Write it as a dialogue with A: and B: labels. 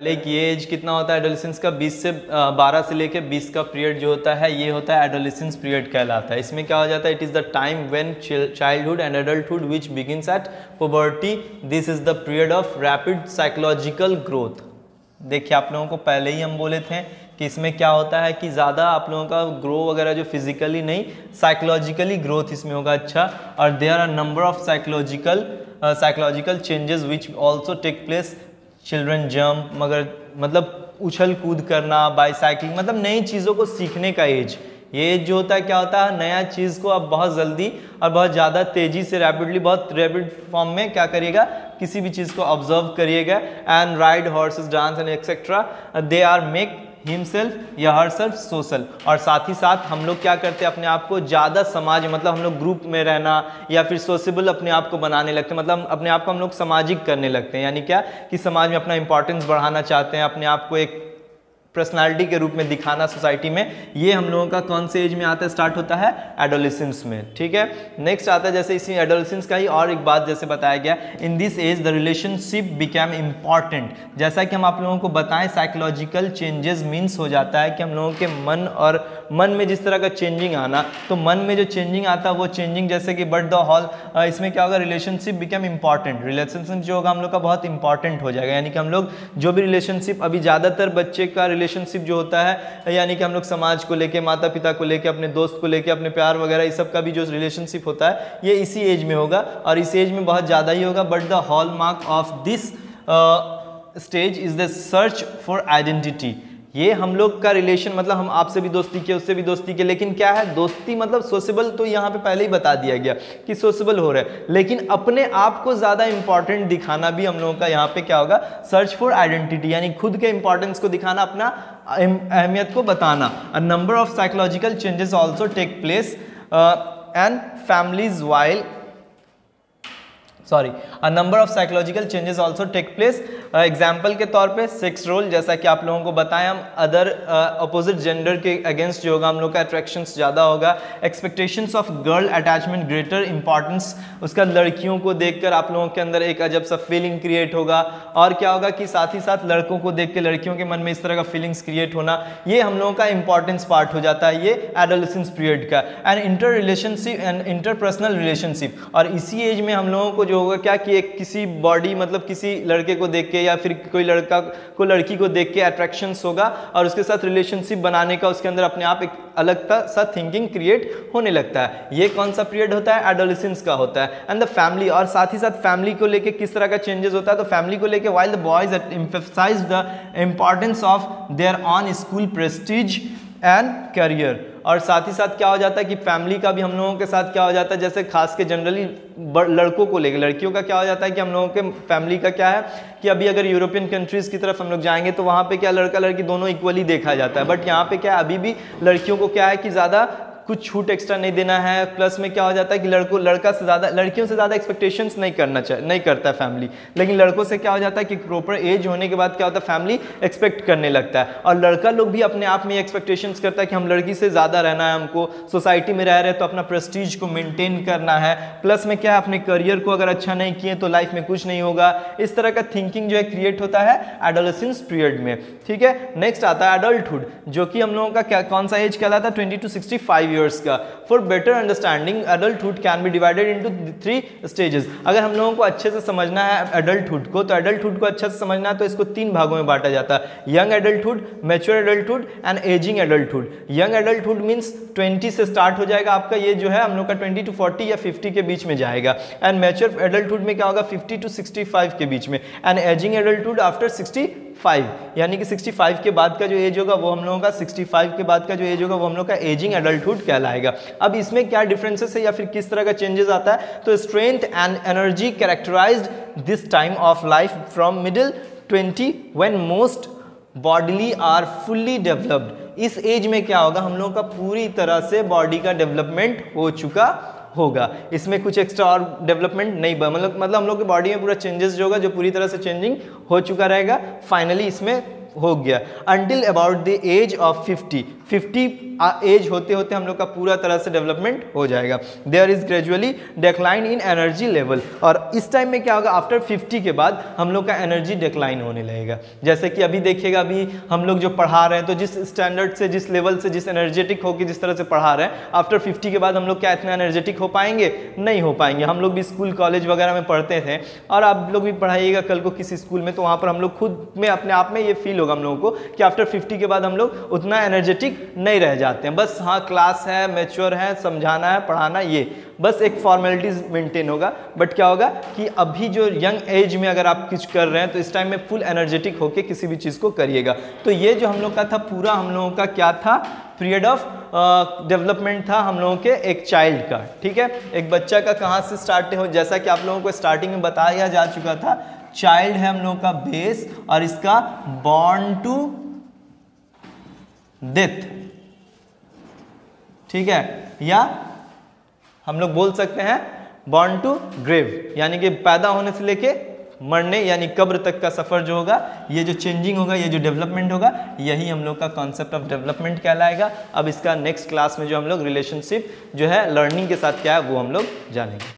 A: पहले की एज कितना होता है एडोलेसेंस का 12 से लेकर 20 का पीरियड जो होता है ये होता है एडोलेसेंस पीरियड कहलाता है। इसमें क्या हो जाता है, it is the time when childhood and adulthood which begins at puberty, this is the period of rapid psychological growth. देखिए आप लोगों को पहले ही हम बोले थे कि इसमें क्या होता है कि ज़्यादा आप लोगों का ग्रो वगैरह जो फिजिकली नहीं साइकोलॉजिकली ग्रोथ इसमें होगा। अच्छा, और there are number of psychological changes which also take place. Children jump, मगर मतलब उछल कूद करना, बाईसाइकिलिंग, मतलब नई चीज़ों को सीखने का एज। ये एज जो होता है क्या होता है, नया चीज़ को आप बहुत जल्दी और बहुत ज़्यादा तेज़ी से रैपिडली, बहुत रैपिड फॉर्म में क्या करिएगा, किसी भी चीज़ को ऑब्जर्व करिएगा। And ride horses, dance and etcetera, they are make himself या हरसेल्फ सोशल। और साथ ही साथ हम लोग क्या करते हैं, अपने आप को ज़्यादा समाज, मतलब हम लोग ग्रुप में रहना या फिर सोशेबल अपने आप को बनाने लगते हैं, मतलब अपने आप को हम लोग सामाजिक करने लगते हैं। यानी क्या कि समाज में अपना इंपॉर्टेंस बढ़ाना चाहते हैं, अपने आप को एक पर्सनालिटी के रूप में दिखाना सोसाइटी में। ये हम लोगों का कौन से एज में आता है, स्टार्ट होता है एडोलेसेंस में। ठीक है, नेक्स्ट आता है जैसे इसी एडोलेसेंस का ही और एक बात जैसे बताया गया, in this age the relationship become important. जैसा कि हम आप लोगों को बताएं, साइकोलॉजिकल चेंजेस मीन्स हो जाता है कि हम लोगों के मन में जिस तरह का चेंजिंग आना, तो मन में जो चेंजिंग आता है वो चेंजिंग जैसे कि बट द हॉल, इसमें क्या होगा, रिलेशनशिप बिकम इम्पॉर्टेंट। रिलेशनशिप जो होगा हम लोग का बहुत इंपॉर्टेंट हो जाएगा। यानी कि हम लोग जो भी रिलेशनशिप, अभी ज़्यादातर बच्चे का रिलेशनशिप जो होता है, यानी कि हम लोग समाज को लेके, माता पिता को लेके, अपने दोस्त को लेके, अपने प्यार वगैरह इस सब का भी जो रिलेशनशिप होता है ये इसी एज में होगा, और इस एज में बहुत ज़्यादा ही होगा। But the hallmark of this stage is the search for identity. ये हम लोग का रिलेशन, मतलब हम आपसे भी दोस्ती किए, उससे भी दोस्ती किए, लेकिन क्या है दोस्ती, मतलब सोशेबल, तो यहाँ पे पहले ही बता दिया गया कि सोशेबल हो रहा है, लेकिन अपने आप को ज़्यादा इंपॉर्टेंट दिखाना भी हम लोगों का यहाँ पे क्या होगा, सर्च फॉर आइडेंटिटी, यानी खुद के इंपॉर्टेंस को दिखाना, अपना अहमियत को बताना। A number of psychological changes also take place and families while a number of psychological changes also take place। Example के तौर पे सेक्स रोल, जैसा कि आप लोगों को बताएं, हम अदर अपोजिट जेंडर के अगेंस्ट जो होगा हम लोग का अट्रैक्शंस ज़्यादा होगा। Expectations of girl attachment greater importance, उसका लड़कियों को देखकर आप लोगों के अंदर एक अजब सा फीलिंग क्रिएट होगा। और क्या होगा कि साथ ही साथ लड़कों को देख के लड़कियों के मन में इस तरह का फीलिंग्स क्रिएट होना, ये हम लोगों का इंपॉर्टेंस पार्ट हो जाता है ये एडोलेसेंस पीरियड का। And inter relationship and interpersonal relationship, और इसी एज में हम लोगों को जो होगा क्या कि एक किसी बॉडी, मतलब किसी लड़के को देख के या फिर कोई लड़का को लड़की को देख के अट्रैक्शंस होगा, और उसके साथ रिलेशनशिप बनाने का उसके अंदर अपने आप एक अलग सा थिंकिंग क्रिएट होने लगता है। ये कौन सा पीरियड होता है, एडोलेसेंस का होता है। एंड द फैमिली, और साथ ही साथ फैमिली को लेके किस तरह का चेंजेस होता है, तो फैमिली को लेके while the boys emphasise the importance of their on school prestige and career. और साथ ही साथ क्या हो जाता है कि फैमिली का भी हम लोगों के साथ क्या हो जाता है, जैसे खास के जनरली लड़कों को लेकर, लड़कियों का क्या हो जाता है कि हम लोगों के फैमिली का क्या है कि अभी अगर यूरोपियन कंट्रीज़ की तरफ हम लोग जाएंगे तो वहाँ पे क्या लड़का लड़की दोनों इक्वली देखा जाता है। बट यहाँ पे क्या अभी भी लड़कियों को क्या है कि ज़्यादा कुछ छूट एक्स्ट्रा नहीं देना है। प्लस में क्या हो जाता है कि लड़का से ज़्यादा, लड़कियों से ज़्यादा एक्सपेक्टेशंस नहीं करता है फैमिली, लेकिन लड़कों से क्या हो जाता है कि प्रॉपर एज होने के बाद क्या होता है, फैमिली एक्सपेक्ट करने लगता है। और लड़का लोग भी अपने आप में एक्सपेक्टेशंस करता है कि हम लड़की से ज़्यादा रहना है, हमको सोसाइटी में रह रहे हैं तो अपना प्रेस्टीज को मेंटेन करना है। प्लस में क्या, अपने करियर को अगर अच्छा नहीं किए तो लाइफ में कुछ नहीं होगा। इस तरह का थिंकिंग जो है क्रिएट होता है एडोलेसेंस पीरियड में। ठीक है, नेक्स्ट आता है एडल्टहुड, जो कि हम लोगों का क्या कौन सा एज कहलाता है, 20 to 65 ईयर्स का। For better understanding adulthood can be divided into 3 stages. अगर हम लोगों को अच्छे से समझना है एडल्टहुड को, तो एडल्टहुड को अच्छे से समझना है तो इसको 3 भागों में बांटा जाता है, young adulthood, mature adulthood and ageing adulthood. Young adulthood means 20 से स्टार्ट हो जाएगा आपका, ये जो है हम लोग का 20 to 40 या 50 के बीच में जाएगा। एंड मैच्योर एडल्टहुड में क्या होगा, 50 to 65 के बीच में। एंड एजिंग एडल्टहुड आफ्टर 65, यानी कि 65 के बाद का जो एज होगा वो हम लोगों का, 65 के बाद का जो एज होगा वो हम लोग का एजिंग एडल्टहुड कहलाएगा। अब इसमें क्या डिफरेंसेस है या फिर किस तरह का चेंजेस आता है, तो strength and energy characterised this time of life from middle 20 when most bodily are fully developed. इस एज में क्या होगा, हम लोगों का पूरी तरह से बॉडी का डेवलपमेंट हो चुका होगा। इसमें कुछ एक्स्ट्रा और डेवलपमेंट नहीं, मतलब हम लोग की बॉडी में पूरा चेंजेस जो होगा, जो पूरी तरह से चेंजिंग हो चुका रहेगा। फाइनली इसमें हो गया until about the age of 50 as होते होते हम लोग का पूरा तरह से डेवलपमेंट हो जाएगा। There is gradually decline in energy level, और इस टाइम में क्या होगा, आफ्टर 50 के बाद हम लोग का एनर्जी डिक्लाइन होने लगेगा। जैसे कि अभी देखिएगा, अभी हम लोग जो पढ़ा रहे हैं तो जिस स्टैंडर्ड से, जिस लेवल से, जिस एनर्जेटिक होकर जिस तरह से पढ़ा रहे हैं, आफ्टर 50 के बाद हम लोग क्या इतना एनर्जेटिक हो पाएंगे? नहीं हो पाएंगे। हम लोग भी स्कूल कॉलेज वगैरह में पढ़ते थे, और आप लोग भी पढ़ाइएगा कल को किसी स्कूल में, तो वहाँ पर हम लोग खुद में अपने आप में ये फील होगा हम लोगों को कि आफ्टर 50 के बाद हम लोग उतना एनर्जेटिक नहीं रह जाते हैं। बस हाँ, क्लास है, मैच्योर है, समझाना है, पढ़ाना, ये बस एक फॉर्मेलिटीज मेंटेन होगा। बट क्या होगा कि अभी जो यंग एज में अगर आप कुछ कर रहे हैं तो इस टाइम में फुल एनर्जेटिक होके किसी भी चीज़ को करिएगा। तो ये जो हम लोग का था पूरा, हम लोगों का क्या था, पीरियड ऑफ डेवलपमेंट था हम लोगों के एक चाइल्ड का। ठीक है, एक बच्चा का कहाँ से स्टार्ट हो, जैसा कि आप लोगों को स्टार्टिंग में बताया जा चुका था, चाइल्ड है हम लोगों का बेस, और इसका बॉर्न टू डेथ। ठीक है, या हम लोग बोल सकते हैं बॉर्न टू ग्रेव, यानी कि पैदा होने से लेके मरने यानी कब्र तक का सफर जो होगा, ये जो चेंजिंग होगा, ये जो डेवलपमेंट होगा, यही हम लोग का कॉन्सेप्ट ऑफ डेवलपमेंट कहलाएगा। अब इसका नेक्स्ट क्लास में जो हम लोग रिलेशनशिप जो है लर्निंग के साथ क्या है वो हम लोग जानेंगे।